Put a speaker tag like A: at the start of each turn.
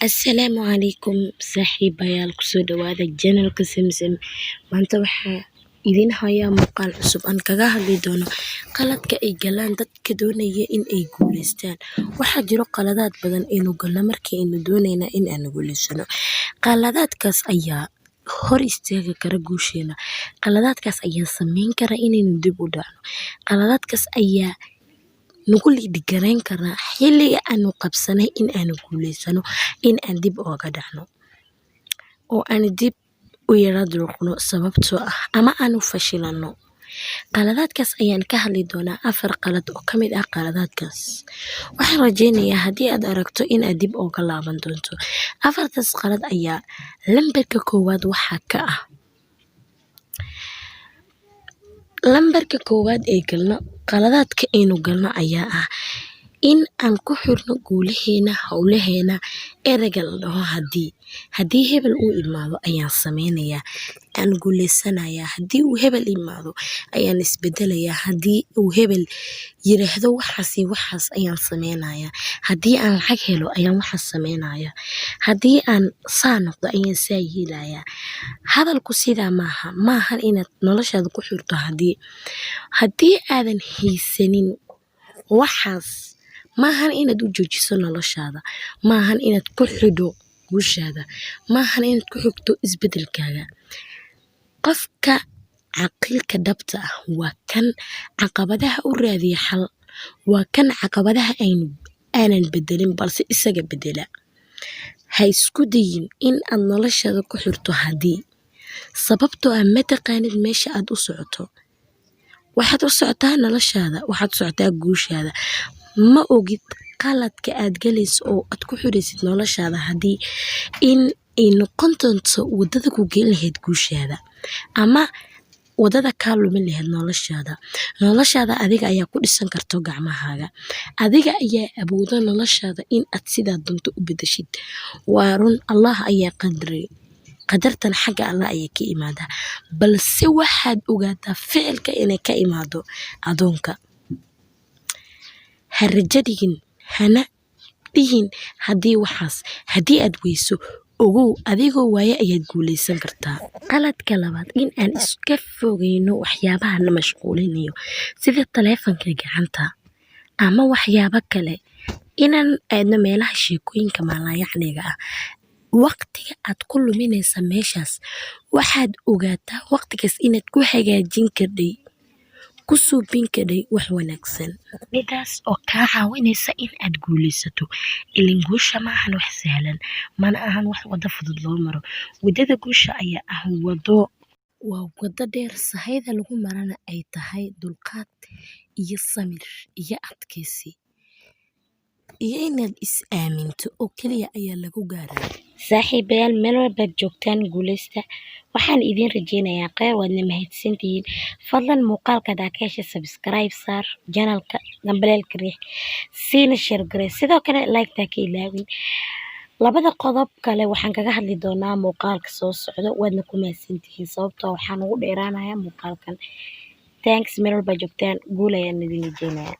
A: Asalaamu calaykum saaxiibayaal kusoo dhawaada janalka Samsam. Maanta waxaa idin hayaa muuqaal cusub aan kaga hadli doono qaladka ay galaan dadka doonaya in ay guuleystaan. Waxaa jiro qaladaad badan aynu galno markii aynu doonayna in aan guuleysano. Qaladaadkaas ayaa hor istaagi kara guusheena. Qaladaadkaas ayaa sameyn kara inaynu dib u dhacno. Qaladaadkaas ayaa nagu liidhigarayn karaa xilliga aanu qabsanay in aanu guuleysano, in aan dib ooga dhacno oo aan dib u yara durugno sababtoo ah ama aanu fashilano. Qaladaadkaas ayaan ka hadli doonaa 4 qalad oo ka mid ah qaladaadkaas. Waxaan rajeynayaa haddii aad aragto in aad dib ooga laaban doonto. 4taas qalad ayaa lambarka koowaad waxaa ka ah lambarka koowaad ee galno qaladaadka aynu galno ayaa ah in aan ku xirno guulaheena hawlaheena ereyga la dhaho haddii hebel uu imaado ayaan sameynayaa, aan guuleysanayaa. Haddii uu hebel imaado ayaan isbedelayaa. Haddii uu hebel yiraahdo waxaas iyo waxaas ayaan sameynayaa. Haddii aan lacag helo ayaan waxaas sameynayaa. Haddii aan saa noqdo ayaan saa yeelayaa. Hadalku sidaa maahan inaad noloshaada ku xirto haddii aadan haysanin waxaas maahan inaad u joojiso noloshaada, maahan inaad ku xidho guushaada, maahan inaad ku xigto isbedelkaaga. Qofka caaqilka dhabta ah waa kan caqabadaha u raadiya xal, waa kan caqabadaha aanan bedelin balse isaga bedela. Ha isku dayin in aad noloshaada ku xirto sababtoo ah ma taqaanid meesha aad u socoto. Waxaad u socotaa noloshaada, waxaad u socotaa guushaada. Ma ogid qaladka aad galayso oo aad ku xiraysid noloshaada in ay noqon doonto wadada ku geyn lahayd guushaada ama wadada kaa lumin lahayd noloshaada. Noloshaada adiga ayaa ku dhisan karto gacmahaaga. Adiga ayaa awooda noloshaada in aad sidaa doonto u bedeshid. Waa run Allah ayaa qadaray. Qadartan xagga Allah ayay ka imaadaa, balse waxaad ogaataa ficilka inay ka imaado adoonka. Ha rajo dhigin, hana dhihin haddii aad weyso ogow adigoo waaye ayaad guuleysan kartaa. Qaladka labaad in aan iska fogeyno waxyaabaha na mashquulinayo sida taleefanka gacanta ama waxyaabo kale. Inaan aadno meelaha sheekooyinka maalayacniga ah. Waqtiga aad ku luminaysa meeshaas waxaad ogaataa waqtigaas inaad ku hagaajin karday, ku suubin karday wax wanaagsan, midaas oo kaa caawinaysa in aad guuleysato. Ilin guusha ma ahan wax sahlan, mana ahan wax wada fudud loo maro. Wadada guusha ayaa ah waa wado dheer, sahayda lagu marana ay tahay dulqaad iyo samir iyo adkaysi iyo inaad is aaminto oo kaliya ayaa lagu gaaraa. Saaxiibayaal meel walbaad joogtaan guuleysta. Waxaan idin rajeynayaa kheyr, waadna mahadsantihiin. Fadlan muuqaalka hadaa ka heshay subscribe saar janalka, gambaleelka riix, siina share garee, sidoo kale like-taa ka ilaawin. 2 qodob kale waxaan kaga hadli doonaa muuqaalka soo socdo, waadna ku mahadsantihiin sababtoo waxaan ugu dheeraanayaa muuqaalkan. Thanks meel walbaad joogtaan, guul ayaan idin rajeynayaa.